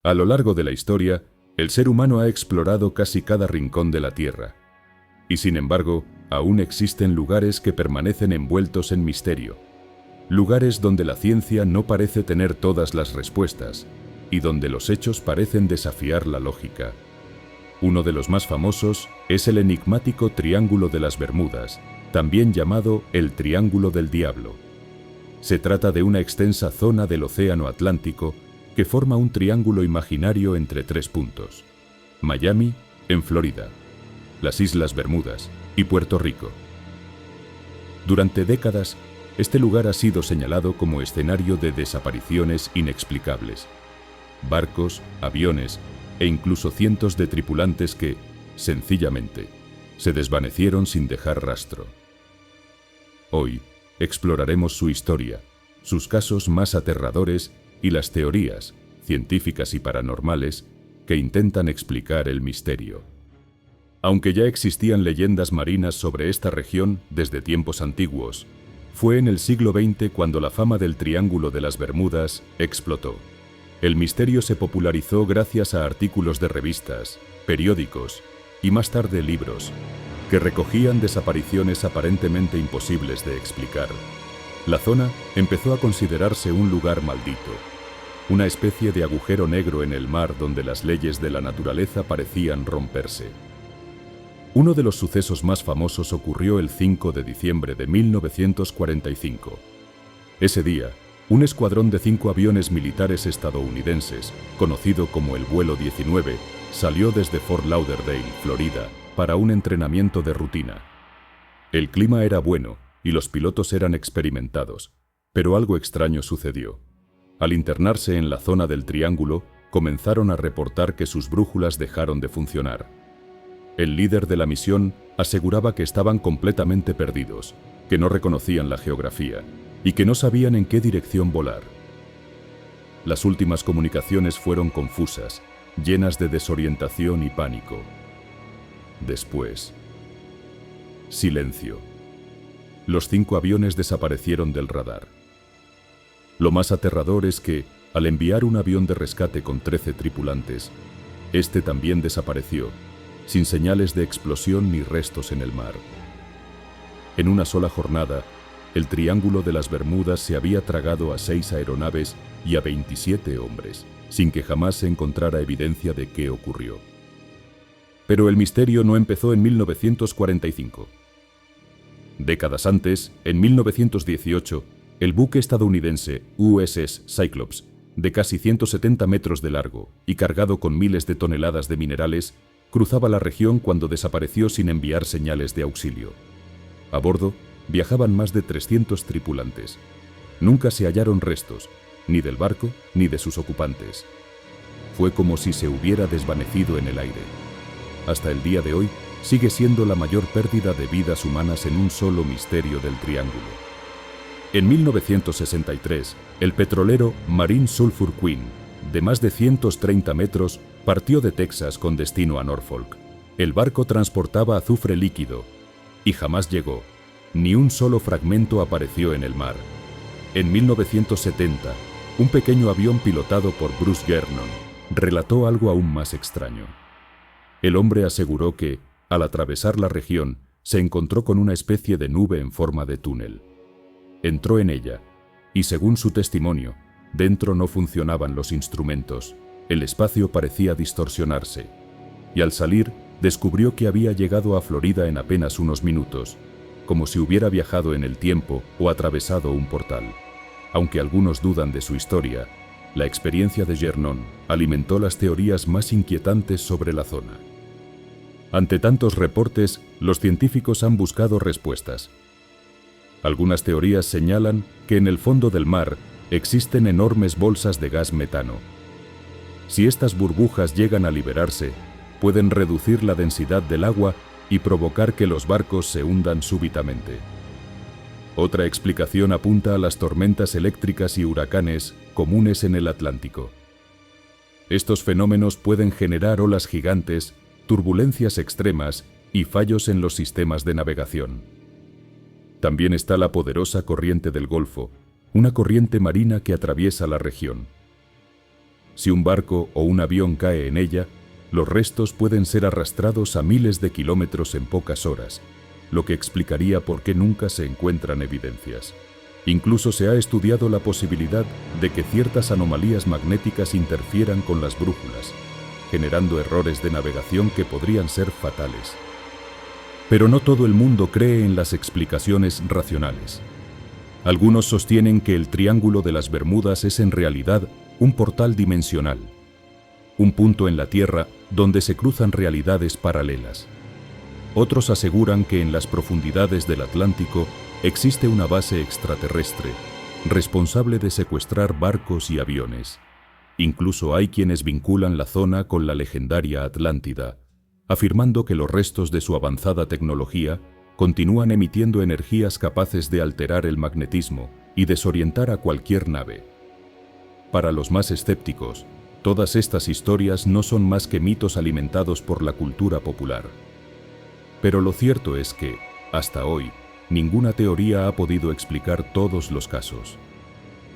A lo largo de la historia, el ser humano ha explorado casi cada rincón de la Tierra. Y sin embargo, aún existen lugares que permanecen envueltos en misterio. Lugares donde la ciencia no parece tener todas las respuestas y donde los hechos parecen desafiar la lógica. Uno de los más famosos es el enigmático Triángulo de las Bermudas, también llamado el Triángulo del Diablo. Se trata de una extensa zona del Océano Atlántico que forma un triángulo imaginario entre tres puntos: Miami, en Florida, las Islas Bermudas y Puerto Rico. Durante décadas, este lugar ha sido señalado como escenario de desapariciones inexplicables. Barcos, aviones e incluso cientos de tripulantes que, sencillamente, se desvanecieron sin dejar rastro. Hoy, exploraremos su historia, sus casos más aterradores y las teorías, científicas y paranormales, que intentan explicar el misterio. Aunque ya existían leyendas marinas sobre esta región desde tiempos antiguos, fue en el siglo XX cuando la fama del Triángulo de las Bermudas explotó. El misterio se popularizó gracias a artículos de revistas, periódicos y más tarde libros, que recogían desapariciones aparentemente imposibles de explicar. La zona empezó a considerarse un lugar maldito, una especie de agujero negro en el mar donde las leyes de la naturaleza parecían romperse. Uno de los sucesos más famosos ocurrió el 5 de diciembre de 1945. Ese día, un escuadrón de 5 aviones militares estadounidenses, conocido como el Vuelo 19, salió desde Fort Lauderdale, Florida, para un entrenamiento de rutina. El clima era bueno y los pilotos eran experimentados, pero algo extraño sucedió. Al internarse en la zona del triángulo, comenzaron a reportar que sus brújulas dejaron de funcionar. El líder de la misión aseguraba que estaban completamente perdidos, que no reconocían la geografía y que no sabían en qué dirección volar. Las últimas comunicaciones fueron confusas, llenas de desorientación y pánico. Después, silencio. Los 5 aviones desaparecieron del radar. Lo más aterrador es que, al enviar un avión de rescate con 13 tripulantes, este también desapareció, sin señales de explosión ni restos en el mar. En una sola jornada, el Triángulo de las Bermudas se había tragado a 6 aeronaves y a 27 hombres, sin que jamás se encontrara evidencia de qué ocurrió. Pero el misterio no empezó en 1945. Décadas antes, en 1918, el buque estadounidense USS Cyclops, de casi 170 metros de largo y cargado con miles de toneladas de minerales, cruzaba la región cuando desapareció sin enviar señales de auxilio. A bordo viajaban más de 300 tripulantes. Nunca se hallaron restos, ni del barco ni de sus ocupantes. Fue como si se hubiera desvanecido en el aire. Hasta el día de hoy, sigue siendo la mayor pérdida de vidas humanas en un solo misterio del Triángulo. En 1963, el petrolero Marine Sulphur Queen, de más de 130 metros, partió de Texas con destino a Norfolk. El barco transportaba azufre líquido y jamás llegó. Ni un solo fragmento apareció en el mar. En 1970, un pequeño avión pilotado por Bruce Gernon relató algo aún más extraño. El hombre aseguró que, al atravesar la región, se encontró con una especie de nube en forma de túnel. Entró en ella, y según su testimonio, dentro no funcionaban los instrumentos, el espacio parecía distorsionarse, y al salir descubrió que había llegado a Florida en apenas unos minutos, como si hubiera viajado en el tiempo o atravesado un portal. Aunque algunos dudan de su historia, la experiencia de Gernon alimentó las teorías más inquietantes sobre la zona. Ante tantos reportes, los científicos han buscado respuestas. Algunas teorías señalan que en el fondo del mar existen enormes bolsas de gas metano. Si estas burbujas llegan a liberarse, pueden reducir la densidad del agua y provocar que los barcos se hundan súbitamente. Otra explicación apunta a las tormentas eléctricas y huracanes comunes en el Atlántico. Estos fenómenos pueden generar olas gigantes, turbulencias extremas y fallos en los sistemas de navegación. También está la poderosa corriente del Golfo, una corriente marina que atraviesa la región. Si un barco o un avión cae en ella, los restos pueden ser arrastrados a miles de kilómetros en pocas horas, lo que explicaría por qué nunca se encuentran evidencias. Incluso se ha estudiado la posibilidad de que ciertas anomalías magnéticas interfieran con las brújulas, generando errores de navegación que podrían ser fatales. Pero no todo el mundo cree en las explicaciones racionales. Algunos sostienen que el Triángulo de las Bermudas es en realidad un portal dimensional, un punto en la Tierra donde se cruzan realidades paralelas. Otros aseguran que en las profundidades del Atlántico existe una base extraterrestre, responsable de secuestrar barcos y aviones. Incluso hay quienes vinculan la zona con la legendaria Atlántida, afirmando que los restos de su avanzada tecnología continúan emitiendo energías capaces de alterar el magnetismo y desorientar a cualquier nave. Para los más escépticos, todas estas historias no son más que mitos alimentados por la cultura popular. Pero lo cierto es que, hasta hoy, ninguna teoría ha podido explicar todos los casos.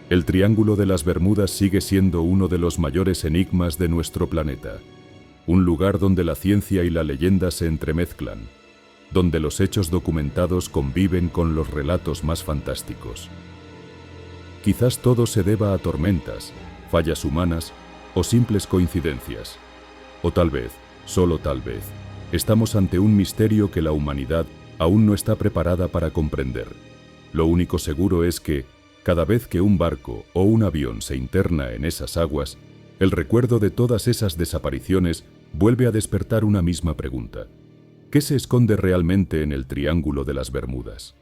El Triángulo de las Bermudas sigue siendo uno de los mayores enigmas de nuestro planeta, un lugar donde la ciencia y la leyenda se entremezclan, donde los hechos documentados conviven con los relatos más fantásticos. Quizás todo se deba a tormentas, fallas humanas o simples coincidencias. O tal vez, solo tal vez, estamos ante un misterio que la humanidad aún no está preparada para comprender. Lo único seguro es que, cada vez que un barco o un avión se interna en esas aguas, el recuerdo de todas esas desapariciones vuelve a despertar una misma pregunta. ¿Qué se esconde realmente en el Triángulo de las Bermudas?